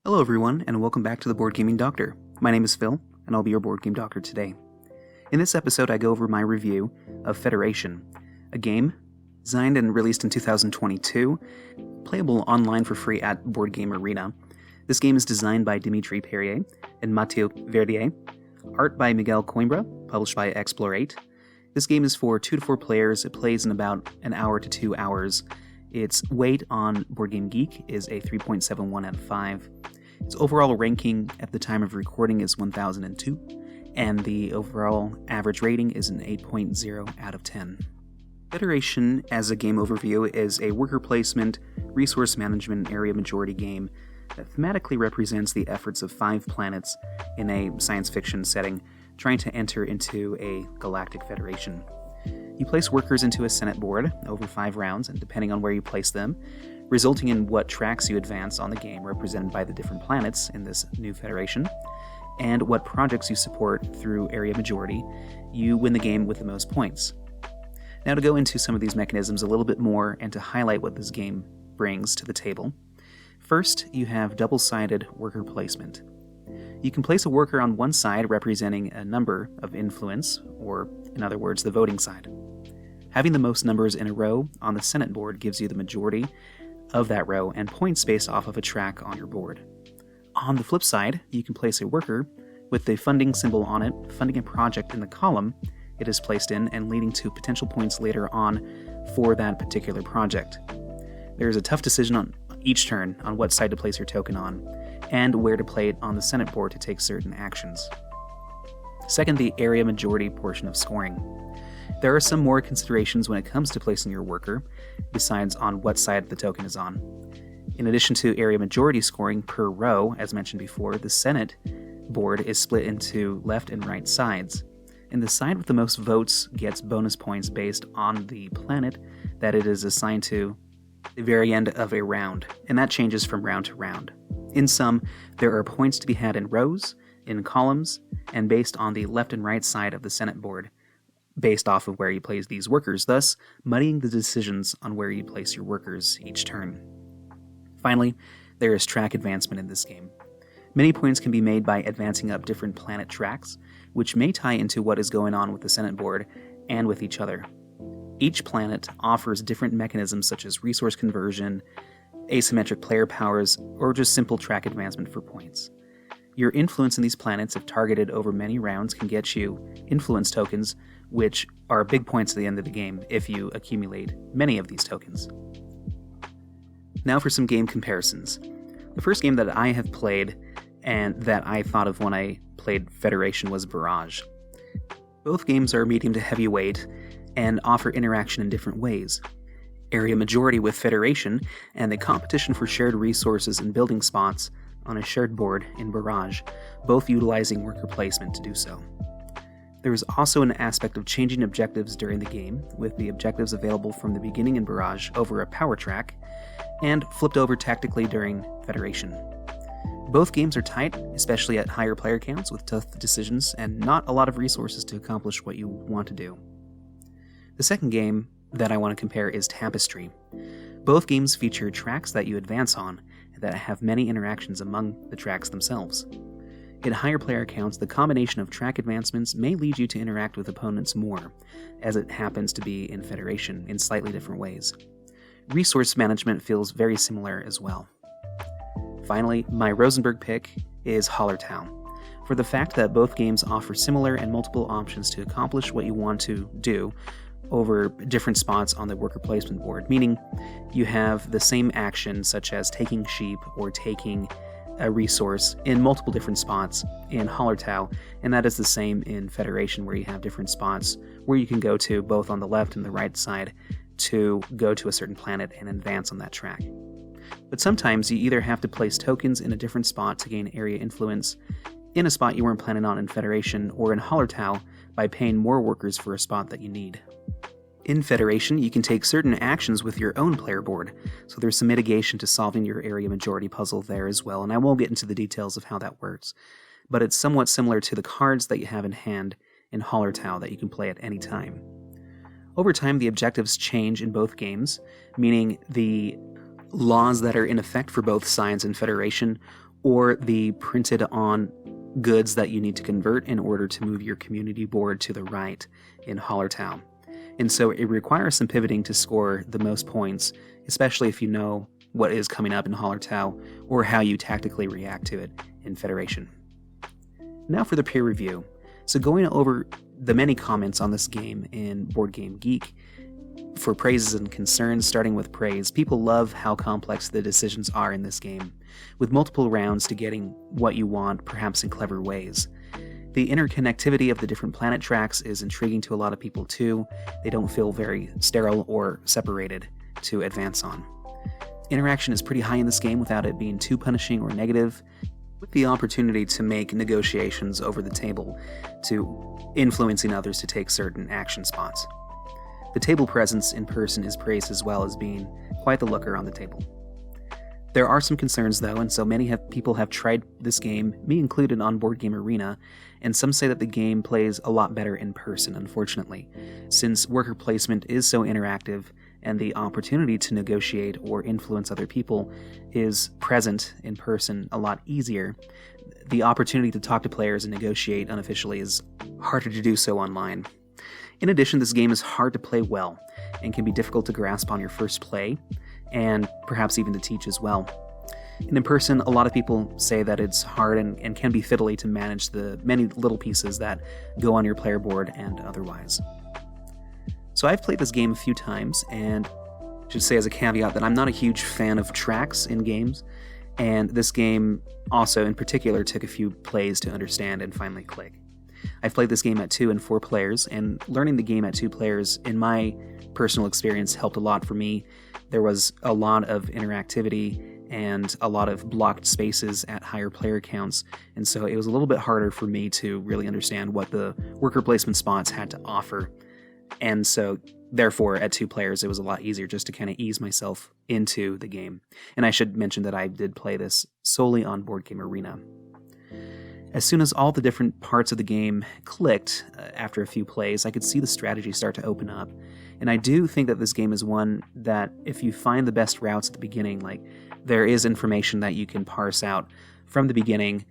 Hello everyone, and welcome back to the Board Gaming Doctor. My name is Phil, and I'll be your Board Game Doctor today. In this episode, I go over my review of Federation, a game designed and released in 2022, playable online for free at Board Game Arena. This game is designed by Dimitri Perrier and Mathieu Verdier, art by Miguel Coimbra, published by Explorate. This game is for 2 to 4 players. It plays in about an hour to 2 hours. Its weight on Board Game Geek is a 3.71 out of 5. Its overall ranking at the time of recording is 1002, and the overall average rating is an 8.0 out of 10. Federation, as a game overview, is a worker placement, resource management, area majority game that thematically represents the efforts of 5 planets in a science fiction setting trying to enter into a galactic federation. You place workers into a Senate board over 5 rounds, and depending on where you place them, resulting in what tracks you advance on the game represented by the different planets in this new federation, and what projects you support through area majority, you win the game with the most points. Now, to go into some of these mechanisms a little bit more and to highlight what this game brings to the table, first you have double-sided worker placement. You can place a worker on one side representing a number of influence, or in other words, the voting side. Having the most numbers in a row on the Senate board gives you the majority of that row and points based off of a track on your board. On the flip side, you can place a worker with the funding symbol on it, funding a project in the column it is placed in and leading to potential points later on for that particular project. There is a tough decision on each turn on what side to place your token on, and where to play it on the Senate board to take certain actions. Second, the area majority portion of scoring. There are some more considerations when it comes to placing your worker, besides on what side the token is on. In addition to area majority scoring per row, as mentioned before, the Senate board is split into left and right sides, and the side with the most votes gets bonus points based on the planet that it is assigned to the very end of a round, and that changes from round to round. In sum, there are points to be had in rows, in columns, and based on the left and right side of the Senate board, based off of where you place these workers, thus muddying the decisions on where you place your workers each turn. Finally, there is track advancement in this game. Many points can be made by advancing up different planet tracks, which may tie into what is going on with the Senate board and with each other. Each planet offers different mechanisms such as resource conversion, asymmetric player powers, or just simple track advancement for points. Your influence in these planets, if targeted over many rounds, can get you influence tokens, which are big points at the end of the game if you accumulate many of these tokens. Now for some game comparisons. The first game that I have played and that I thought of when I played Federation was Barrage. Both games are medium to heavyweight and offer interaction in different ways. Area majority with Federation and the competition for shared resources and building spots on a shared board in Barrage, both utilizing worker placement to do so. There is also an aspect of changing objectives during the game, with the objectives available from the beginning in Barrage over a power track, and flipped over tactically during Federation. Both games are tight, especially at higher player counts with tough decisions and not a lot of resources to accomplish what you want to do. The second game that I want to compare is Tapestry. Both games feature tracks that you advance on that have many interactions among the tracks themselves. In higher player counts, the combination of track advancements may lead you to interact with opponents more, as it happens to be in Federation in slightly different ways. Resource management feels very similar as well. Finally, my Rosenberg pick is Hallertau, for the fact that both games offer similar and multiple options to accomplish what you want to do over different spots on the worker placement board, meaning you have the same action such as taking sheep or taking a resource in multiple different spots in Hallertau, and that is the same in Federation, where you have different spots where you can go to both on the left and the right side to go to a certain planet and advance on that track. But sometimes you either have to place tokens in a different spot to gain area influence in a spot you weren't planning on in Federation, or in Hallertau by paying more workers for a spot that you need. In Federation, you can take certain actions with your own player board, so there's some mitigation to solving your area majority puzzle there as well, and I won't get into the details of how that works, but it's somewhat similar to the cards that you have in hand in Hallertau that you can play at any time. Over time, the objectives change in both games, meaning the laws that are in effect for both sides in Federation or the printed on goods that you need to convert in order to move your community board to the right in Hallertau. And so it requires some pivoting to score the most points, especially if you know what is coming up in Hallertau or how you tactically react to it in Federation. Now for the peer review. So going over the many comments on this game in Board Game Geek, for praises and concerns, starting with praise, people love how complex the decisions are in this game, with multiple rounds to getting what you want, perhaps in clever ways. The interconnectivity of the different planet tracks is intriguing to a lot of people too. They don't feel very sterile or separated to advance on. Interaction is pretty high in this game without it being too punishing or negative, with the opportunity to make negotiations over the table to influencing others to take certain action spots. The table presence in person is praised as well as being quite the looker on the table. There are some concerns though, and so many people have tried this game, me included, on Board Game Arena, and some say that the game plays a lot better in person, unfortunately. Since worker placement is so interactive and the opportunity to negotiate or influence other people is present in person a lot easier, the opportunity to talk to players and negotiate unofficially is harder to do so online. In addition, this game is hard to play well and can be difficult to grasp on your first play, and perhaps even to teach as well. And in person, a lot of people say that it's hard and can be fiddly to manage the many little pieces that go on your player board and otherwise. So I've played this game a few times, and I should say as a caveat that I'm not a huge fan of tracks in games, and this game also in particular took a few plays to understand and finally click. I've played this game at 2 and 4 players, and learning the game at 2 players, in my personal experience, helped a lot for me. There was a lot of interactivity and a lot of blocked spaces at higher player counts, and so it was a little bit harder for me to really understand what the worker placement spots had to offer. And so, therefore, at 2 players, it was a lot easier just to kind of ease myself into the game. And I should mention that I did play this solely on Board Game Arena. As soon as all the different parts of the game clicked after a few plays, I could see the strategy start to open up. And I do think that this game is one that if you find the best routes at the beginning, like there is information that you can parse out from the beginning.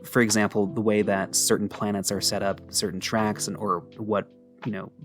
For example, the way that certain planets are set up, certain tracks, or what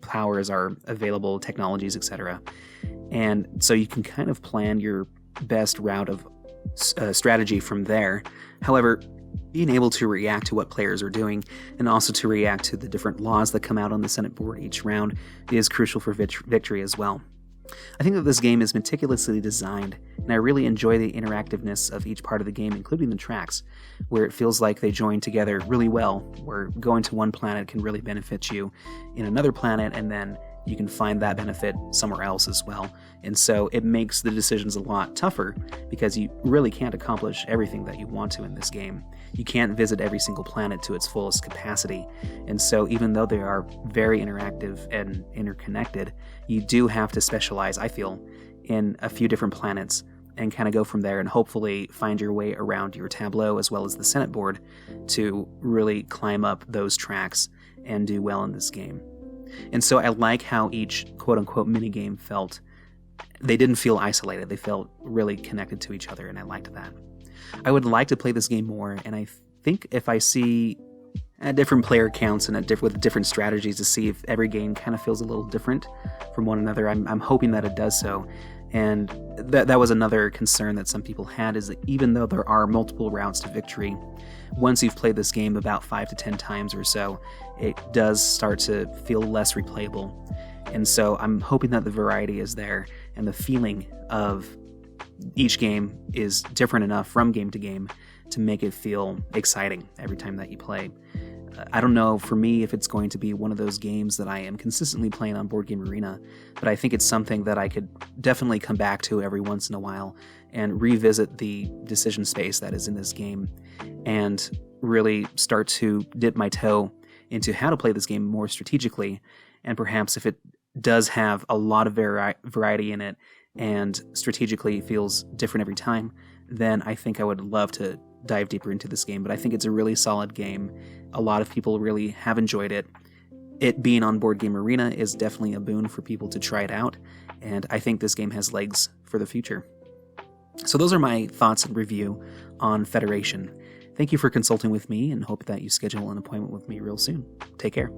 powers are available, technologies, etc. And so you can kind of plan your best route of strategy from there. However, being able to react to what players are doing and also to react to the different laws that come out on the Senate board each round is crucial for victory as well. I think that this game is meticulously designed, and I really enjoy the interactiveness of each part of the game, including the tracks, where it feels like they join together really well, where going to one planet can really benefit you in another planet, and then you can find that benefit somewhere else as well. And so it makes the decisions a lot tougher because you really can't accomplish everything that you want to in this game. You can't visit every single planet to its fullest capacity. And so even though they are very interactive and interconnected, you do have to specialize, I feel, in a few different planets and kind of go from there and hopefully find your way around your tableau as well as the Senate board to really climb up those tracks and do well in this game. And so I like how each quote-unquote minigame felt. They didn't feel isolated. They felt really connected to each other, and I liked that. I would like to play this game more, and I think if I see different player counts and with different strategies to see if every game kind of feels a little different from one another, I'm hoping that it does so. And that was another concern that some people had, is that even though there are multiple routes to victory, once you've played this game about 5 to 10 times or so, it does start to feel less replayable. And so I'm hoping that the variety is there and the feeling of each game is different enough from game to game to make it feel exciting every time that you play. I don't know for me if it's going to be one of those games that I am consistently playing on Board Game Arena, but I think it's something that I could definitely come back to every once in a while and revisit the decision space that is in this game and really start to dip my toe into how to play this game more strategically. And perhaps if it does have a lot of variety in it and strategically feels different every time, then I think I would love to dive deeper into this game. But I think it's a really solid game. A lot of people really have enjoyed it. It being on Board Game Arena is definitely a boon for people to try it out, and I think this game has legs for the future. So those are my thoughts and review on Federation. Thank you for consulting with me, and hope that you schedule an appointment with me real soon. Take care.